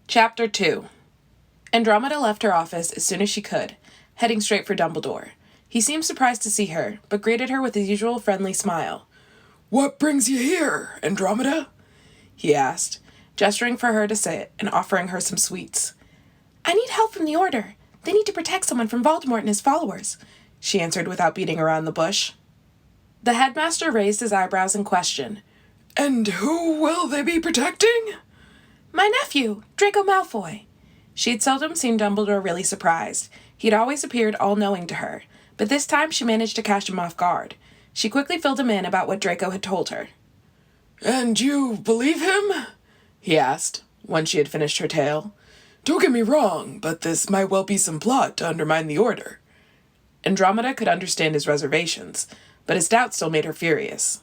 Chapter 2. Andromeda left her office as soon as she could, heading straight for Dumbledore. He seemed surprised to see her, but greeted her with his usual friendly smile. "What brings you here, Andromeda?" he asked, gesturing for her to sit and offering her some sweets. "I need help from the Order. They need to protect someone from Voldemort and his followers," she answered without beating around the bush. The headmaster raised his eyebrows in question. "And who will they be protecting?" "My nephew, Draco Malfoy." She had seldom seen Dumbledore really surprised. He had always appeared all-knowing to her, but this time she managed to catch him off guard. She quickly filled him in about what Draco had told her. "And you believe him?" he asked, when she had finished her tale. "Don't get me wrong, but this might well be some plot to undermine the Order." Andromeda could understand his reservations, but his doubt still made her furious.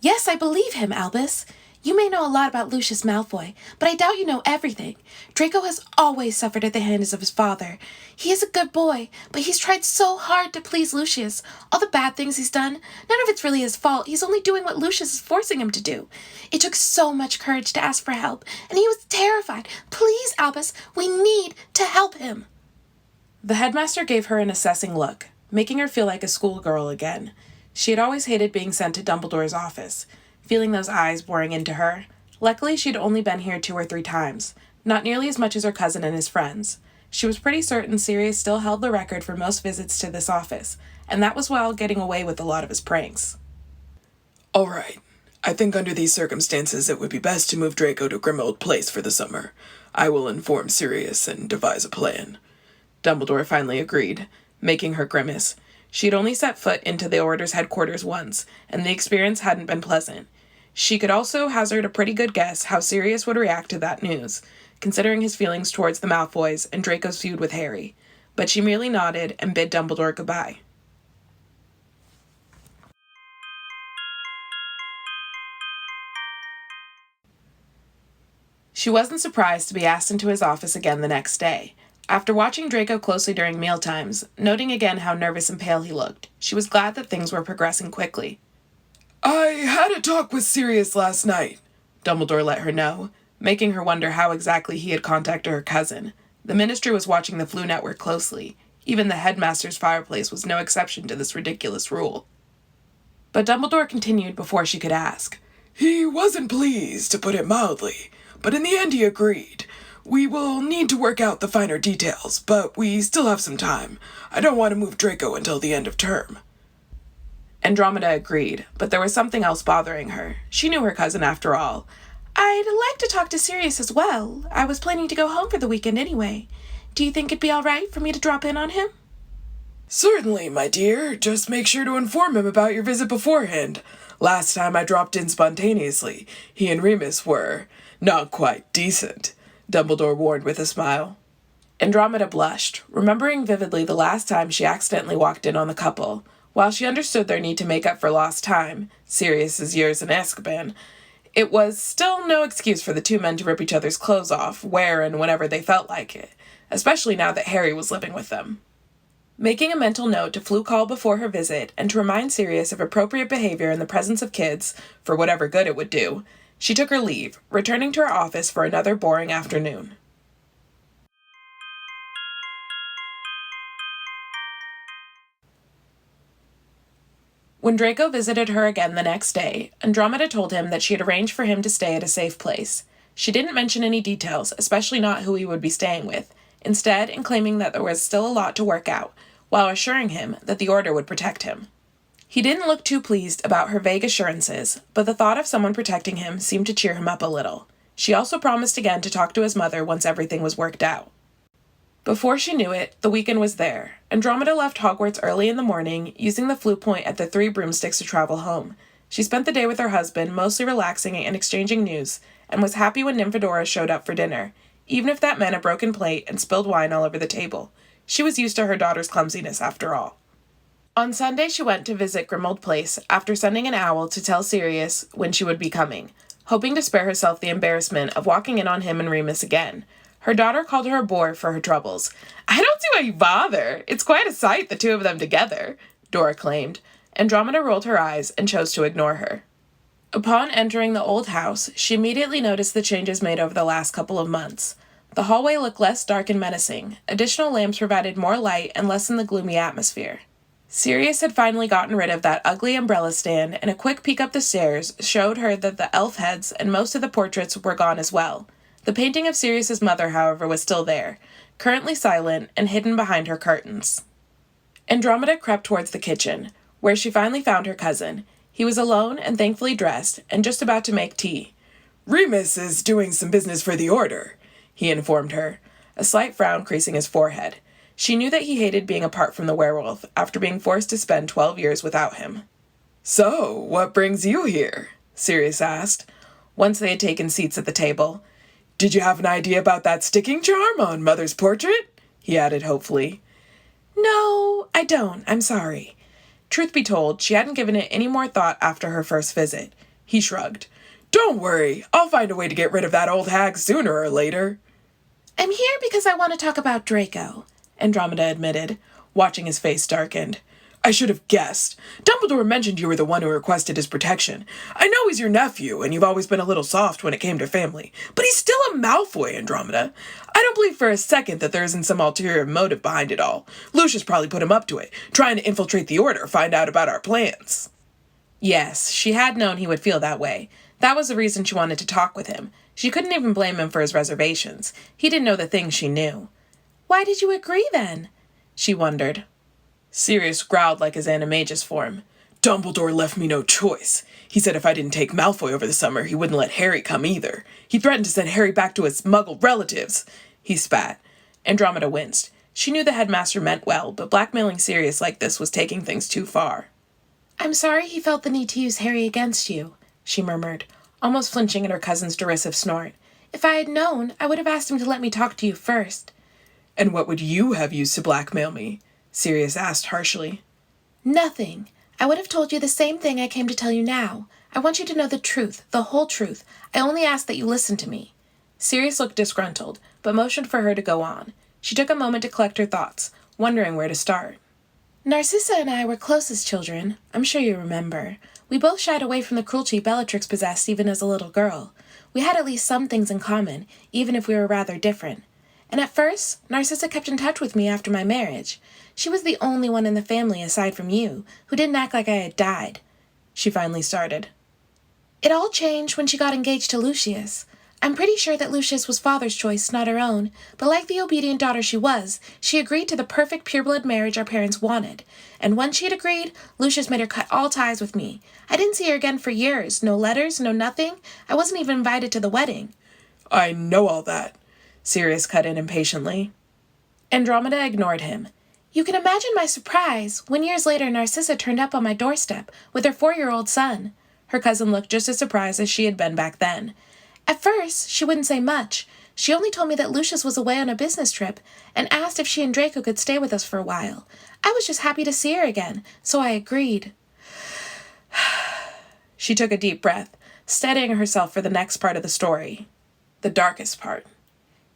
"Yes, I believe him, Albus. You may know a lot about Lucius Malfoy, but I doubt you know everything. Draco has always suffered at the hands of his father. He is a good boy, but he's tried so hard to please Lucius. All the bad things he's done, none of it's really his fault. He's only doing what Lucius is forcing him to do. It took so much courage to ask for help, and he was terrified. Please, Albus, we need to help him." The headmaster gave her an assessing look, making her feel like a schoolgirl again. She had always hated being sent to Dumbledore's office, feeling those eyes boring into her. Luckily, she'd only been here 2 or 3 times, not nearly as much as her cousin and his friends. She was pretty certain Sirius still held the record for most visits to this office, and that was while getting away with a lot of his pranks. "All right. I think under these circumstances it would be best to move Draco to Grimmauld Place for the summer. I will inform Sirius and devise a plan." Dumbledore finally agreed, making her grimace. She had only set foot into the Order's headquarters once, and the experience hadn't been pleasant. She could also hazard a pretty good guess how Sirius would react to that news, considering his feelings towards the Malfoys and Draco's feud with Harry, but she merely nodded and bid Dumbledore goodbye. She wasn't surprised to be asked into his office again the next day. After watching Draco closely during mealtimes, noting again how nervous and pale he looked, she was glad that things were progressing quickly. "I had a talk with Sirius last night," Dumbledore let her know, making her wonder how exactly he had contacted her cousin. The Ministry was watching the Flu Network closely. Even the headmaster's fireplace was no exception to this ridiculous rule. But Dumbledore continued before she could ask. "He wasn't pleased, to put it mildly, but in the end he agreed. We will need to work out the finer details, but we still have some time. I don't want to move Draco until the end of term." Andromeda agreed, but there was something else bothering her. She knew her cousin after all. "I'd like to talk to Sirius as well. I was planning to go home for the weekend anyway. Do you think it'd be all right for me to drop in on him?" "Certainly, my dear. Just make sure to inform him about your visit beforehand. Last time I dropped in spontaneously, he and Remus were not quite decent," Dumbledore warned with a smile. Andromeda blushed, remembering vividly the last time she accidentally walked in on the couple. While she understood their need to make up for lost time, Sirius's years in Azkaban, it was still no excuse for the 2 men to rip each other's clothes off, where and whenever they felt like it, especially now that Harry was living with them. Making a mental note to flu call before her visit and to remind Sirius of appropriate behavior in the presence of kids, for whatever good it would do, she took her leave, returning to her office for another boring afternoon. When Draco visited her again the next day, Andromeda told him that she had arranged for him to stay at a safe place. She didn't mention any details, especially not who he would be staying with, instead in claiming that there was still a lot to work out, while assuring him that the Order would protect him. He didn't look too pleased about her vague assurances, but the thought of someone protecting him seemed to cheer him up a little. She also promised again to talk to his mother once everything was worked out. Before she knew it, the weekend was there. Andromeda left Hogwarts early in the morning, using the flu point at the 3 broomsticks to travel home. She spent the day with her husband, mostly relaxing and exchanging news, and was happy when Nymphadora showed up for dinner, even if that meant a broken plate and spilled wine all over the table. She was used to her daughter's clumsiness, after all. On Sunday, she went to visit Grimmauld Place after sending an owl to tell Sirius when she would be coming, hoping to spare herself the embarrassment of walking in on him and Remus again. Her daughter called her a bore for her troubles. "I don't see why you bother. It's quite a sight, the 2 of them together," Dora claimed. Andromeda rolled her eyes and chose to ignore her. Upon entering the old house, she immediately noticed the changes made over the last couple of months. The hallway looked less dark and menacing. Additional lamps provided more light and lessened the gloomy atmosphere. Sirius had finally gotten rid of that ugly umbrella stand, and a quick peek up the stairs showed her that the elf heads and most of the portraits were gone as well. The painting of Sirius's mother, however, was still there, currently silent and hidden behind her curtains. Andromeda crept towards the kitchen, where she finally found her cousin. He was alone and thankfully dressed, and just about to make tea. Remus is doing some business for the Order, he informed her, a slight frown creasing his forehead. She knew that he hated being apart from the werewolf after being forced to spend 12 years without him. So, what brings you here? Sirius asked, once they had taken seats at the table. Did you have an idea about that sticking charm on Mother's portrait? He added hopefully. No, I don't. I'm sorry. Truth be told, she hadn't given it any more thought after her first visit. He shrugged. Don't worry, I'll find a way to get rid of that old hag sooner or later. I'm here because I want to talk about Draco, Andromeda admitted, watching his face darken. I should have guessed. Dumbledore mentioned you were the one who requested his protection. I know he's your nephew, and you've always been a little soft when it came to family, but he's still a Malfoy, Andromeda. I don't believe for a second that there isn't some ulterior motive behind it all. Lucius probably put him up to it, trying to infiltrate the Order, find out about our plans. Yes, she had known he would feel that way. That was the reason she wanted to talk with him. She couldn't even blame him for his reservations. He didn't know the things she knew. Why did you agree then? She wondered. Sirius growled like his animagus form. Dumbledore left me no choice. He said if I didn't take Malfoy over the summer, he wouldn't let Harry come either. He threatened to send Harry back to his muggle relatives. He spat. Andromeda winced. She knew the headmaster meant well, but blackmailing Sirius like this was taking things too far. I'm sorry he felt the need to use Harry against you, she murmured, almost flinching at her cousin's derisive snort. If I had known, I would have asked him to let me talk to you first. And what would you have used to blackmail me? Sirius asked harshly. Nothing. I would have told you the same thing I came to tell you now. I want you to know the truth, the whole truth. I only ask that you listen to me. Sirius looked disgruntled, but motioned for her to go on. She took a moment to collect her thoughts, wondering where to start. Narcissa and I were close as children. I'm sure you remember. We both shied away from the cruelty Bellatrix possessed even as a little girl. We had at least some things in common, even if we were rather different. And at first, Narcissa kept in touch with me after my marriage. She was the only one in the family, aside from you, who didn't act like I had died. She finally started. It all changed when she got engaged to Lucius. I'm pretty sure that Lucius was father's choice, not her own, but like the obedient daughter she was, she agreed to the perfect pureblood marriage our parents wanted. And when she had agreed, Lucius made her cut all ties with me. I didn't see her again for years. No letters, no nothing. I wasn't even invited to the wedding. I know all that. Sirius cut in impatiently. Andromeda ignored him. You can imagine my surprise when years later Narcissa turned up on my doorstep with her 4-year-old son. Her cousin looked just as surprised as she had been back then. At first, she wouldn't say much. She only told me that Lucius was away on a business trip and asked if she and Draco could stay with us for a while. I was just happy to see her again, so I agreed. She took a deep breath, steadying herself for the next part of the story. The darkest part.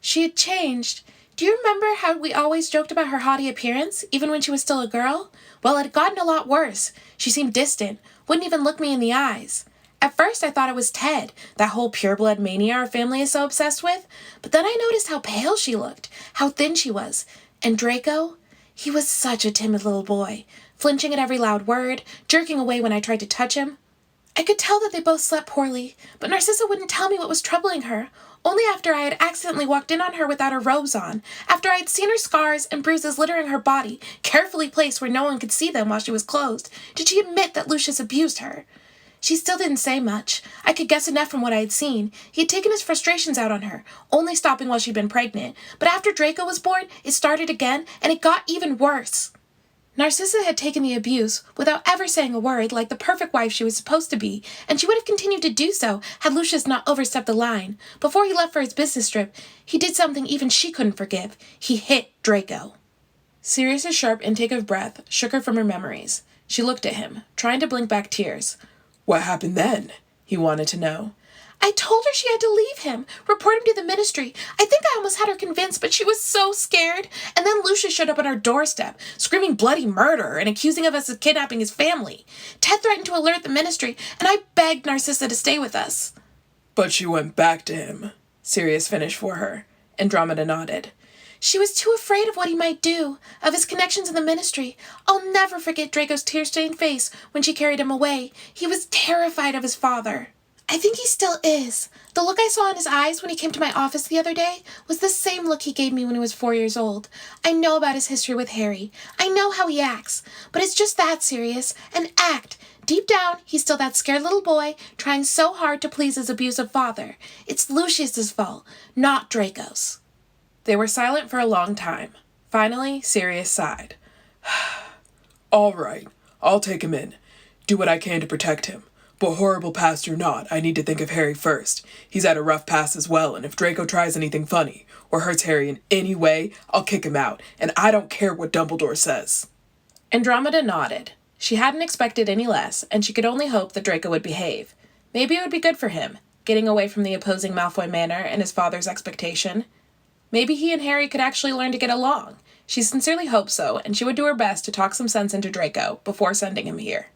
She had changed. Do you remember how we always joked about her haughty appearance, even when she was still a girl? Well, it had gotten a lot worse. She seemed distant, wouldn't even look me in the eyes. At first, I thought it was Ted, that whole pureblood mania our family is so obsessed with. But then I noticed how pale she looked, how thin she was. And Draco? He was such a timid little boy, flinching at every loud word, jerking away when I tried to touch him. I could tell that they both slept poorly, but Narcissa wouldn't tell me what was troubling her. Only after I had accidentally walked in on her without her robes on, after I had seen her scars and bruises littering her body, carefully placed where no one could see them while she was clothed, did she admit that Lucius abused her. She still didn't say much. I could guess enough from what I had seen. He had taken his frustrations out on her, only stopping while she'd been pregnant. But after Draco was born, it started again, and it got even worse. Narcissa had taken the abuse without ever saying a word, like the perfect wife she was supposed to be, and she would have continued to do so had Lucius not overstepped the line. Before he left for his business trip, he did something even she couldn't forgive. He hit Draco. Sirius's sharp intake of breath shook her from her memories. She looked at him, trying to blink back tears. What happened then? He wanted to know. I told her she had to leave him, report him to the ministry. I think I almost had her convinced, but she was so scared. And then Lucius showed up on our doorstep, screaming bloody murder and accusing of us of kidnapping his family. Ted threatened to alert the ministry, and I begged Narcissa to stay with us. But she went back to him, Sirius finished for her. Andromeda nodded. She was too afraid of what he might do, of his connections in the ministry. I'll never forget Draco's tear-stained face when she carried him away. He was terrified of his father. I think he still is. The look I saw in his eyes when he came to my office the other day was the same look he gave me when he was 4 years old. I know about his history with Harry. I know how he acts. But it's just that, Sirius. An act. Deep down, he's still that scared little boy trying so hard to please his abusive father. It's Lucius's fault, not Draco's. They were silent for a long time. Finally, Sirius sighed. All right, I'll take him in. Do what I can to protect him. But horrible past or not, I need to think of Harry first. He's had a rough past as well, and if Draco tries anything funny or hurts Harry in any way, I'll kick him out, and I don't care what Dumbledore says. Andromeda nodded. She hadn't expected any less, and she could only hope that Draco would behave. Maybe it would be good for him, getting away from the opposing Malfoy manor and his father's expectation. Maybe he and Harry could actually learn to get along. She sincerely hoped so, and she would do her best to talk some sense into Draco before sending him here.